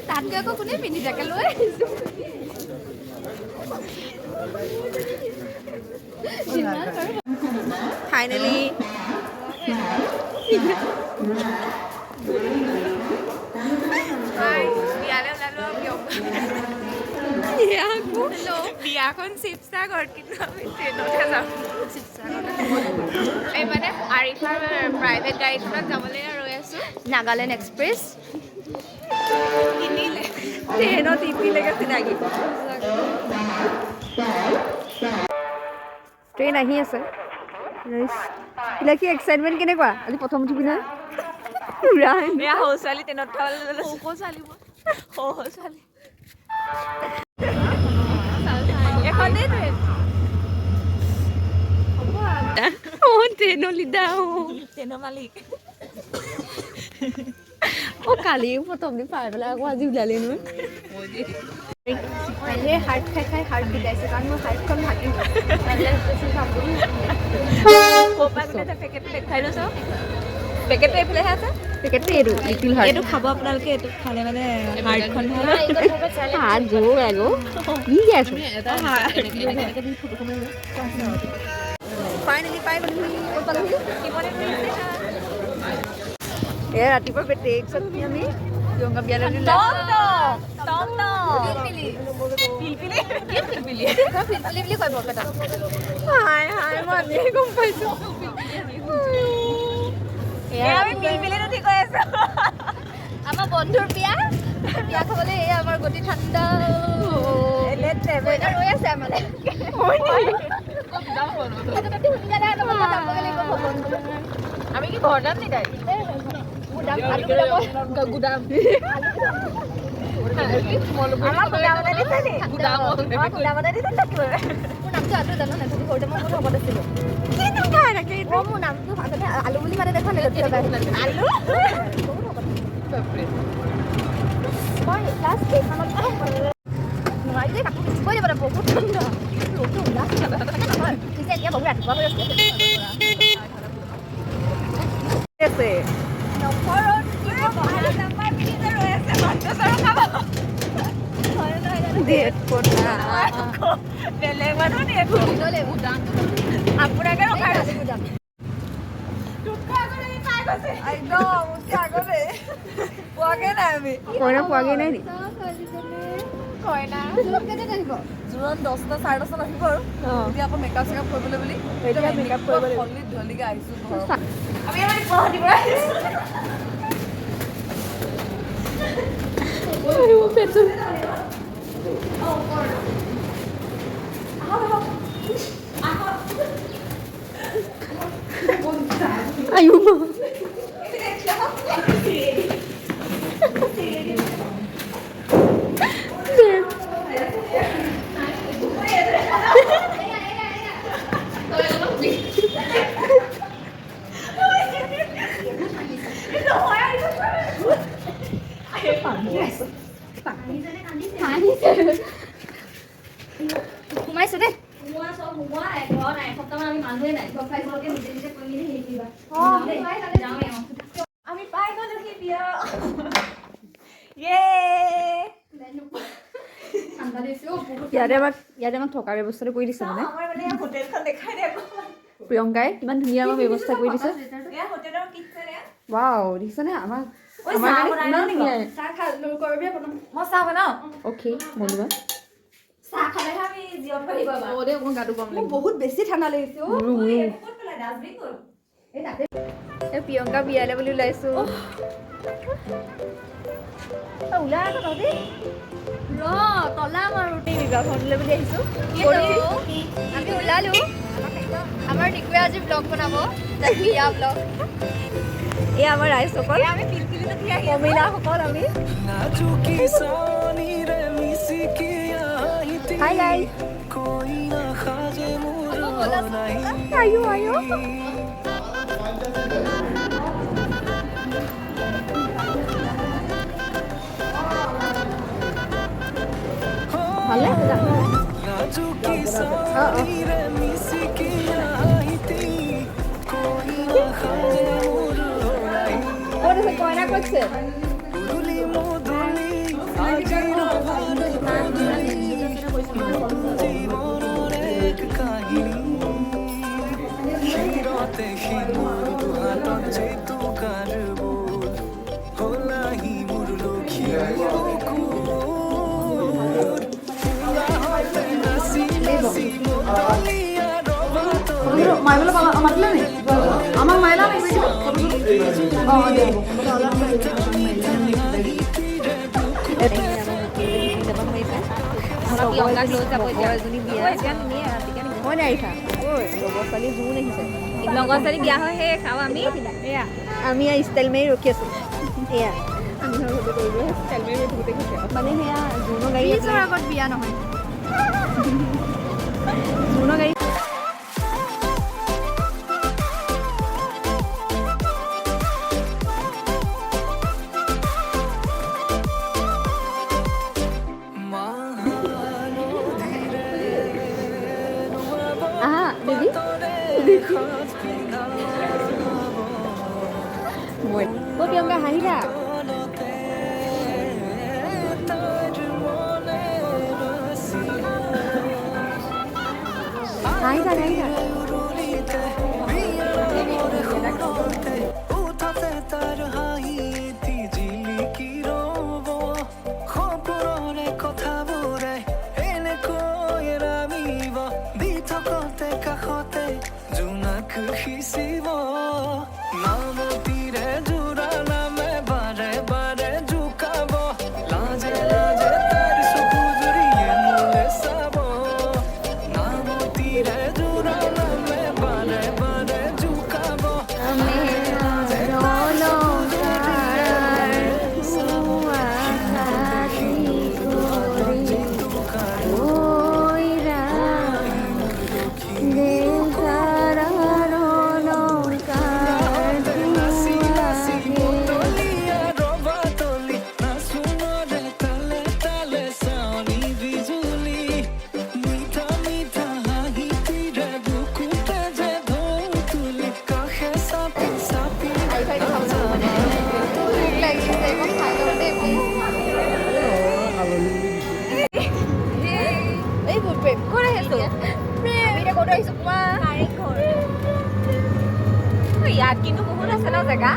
তাত গৈ আকৌ কোনে পিন্ধি থাকে লৈ আহিছো ফাইনেলি বিয়াখন শিৱসাগৰত কিন্তু আমি ট্ৰেইনতহে যাম এই মানে আৰিফাৰ প্ৰাইভেট গাড়ীখনত যাবলৈ ৰৈ আছো নাগালেণ্ড এক্সপ্ৰেছ ট্ৰেইনত টিপিলৈকে চিনাকি ট্ৰেইন আহি আছে কি এক্সাইটমেণ্ট কেনেকুৱা আজি প্ৰথম উঠিবি নহয় সৰু ছোৱালী ট্ৰেইনত খাবলৈ সৰু ছোৱালী এখনেই ট্ৰেইন লিডা ট্ৰেইনৰ মালিক কালি প্ৰথম দিন পাই পেলাই আকৌ আজি ওলালি নহয় হাৰ্ট খাই হাৰ্ট বিলাইছে কাৰণ মোৰ হাৰ্টখন ভাগি পেকেটটো দেখাই লৈছ পেকেটটো এইফালেহে আছে পেকেটটো এইটো খাব আপোনালোকে এইটো খালে মানে হাৰ্টখন ভাল হাত জোৰ আগো কি আছে ফাইনেলি পাই গ'লো এ ৰাতিপুৱা বেটেকছত আমি প্ৰিয়ংকা বিয়ালৈ গম পাইছো আমাৰ বন্ধুৰ বিয়া বিয়া খাবলৈ এই আমাৰ গতি ঠাণ্ডা ৰৈ আছে মানে আমি কি ঘৰ যাম নি তাই গুদাম নামটো আলু জানো নাই তুমি ঘৰতে মই মোৰ লগত আছিলো মোৰ নামটো আলু বুলি মানে দেখা নাই আলু মই ক্লাছ 8 মানত নোৱাৰি দেই কাপোৰ কৈ দিব বহুত ঠাণ্ডা ৰ'দটো ওলাইছে এতিয়া বহুত ৰাতিপুৱা হৈ আছে আপোনাকে ৰখাই পোৱাগে নাই আমি কইনা পোৱাগে নাই নি কইনা জোৰণ 10টা 10:30 আহিব আৰু এতিয়া আকৌ মেকআপ চেকআপ কৰিবলৈ বুলি মেকআপ কৰিবলৈ ধলিকে আহিছো আমি গুৱাহাটীৰ পৰা Ayo ma. সোমাইছো দেই আমি পাই গলো ইয়াতে আমাক থকাৰ ব্যৱস্থাটো কৰি দিছে মানে প্ৰিয়ংকাই কিমান ধুনীয়া আমাক ব্যৱস্থা কৰি দিছে ৱাও দেখিছানে আমাক বহুত বেছি ঠাণ্ডা লাগিছে প্ৰিয়ংকা বিয়ালে বুলি ওলাইছো তলাম আৰু বিবাহলৈ বুলি আহিছো আমি ওলালো আমাৰ নিকুৱে আজি ব্লগ বনাব বিয়া ব্লগ এই আমাৰ ৰাইজসকল মহিলাসকল আমি হাই গাইজ আয়ো আয়ো ভালে কয়না কৰছে মাইবেলা মাতলে নি আমাৰ মাইলা নেই লগৰ ছোৱালী বিয়া হয় সেই খাওঁ আমি এয়া আমি ষ্টাইল মাৰি ৰখি আছো এয়া মানে সেয়া জুনৰ গাড়ী আগত বিয়া নহয় জুনৰ গাড়ী Cô Kiều Nga hãy ra hãy ra ইয়াত কিন্তু বহুত আছে ন জেগা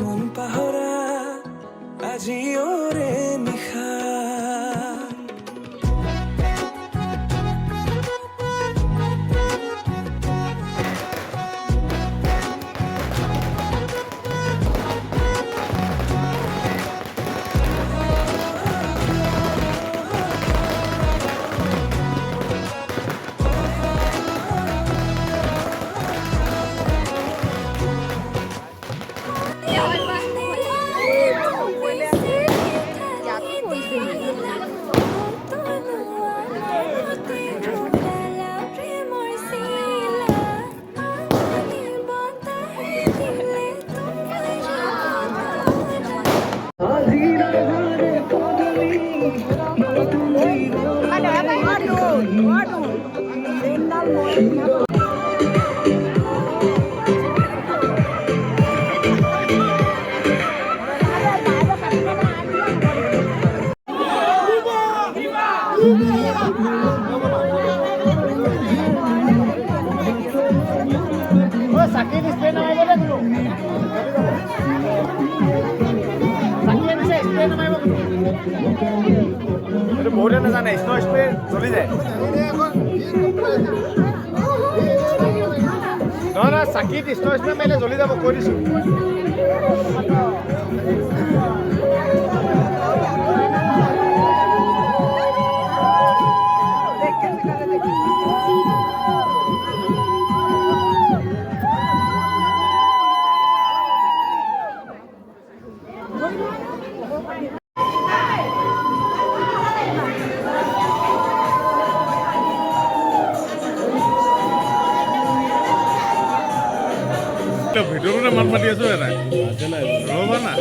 মন পাহৰা আজি ওৰে নিশা Sakit di sepeda apa dah dulu? Sakit di এইটো বহুতে নাজানে স্ন' স্প্ৰে জ্বলি যায় নহয় চাকিত স্ন' স্প্ৰে মাৰিলে জ্বলি যাব কৈ দিছোঁ ভিতৰতে মাত মাতি আছো এটা ৰ'বা না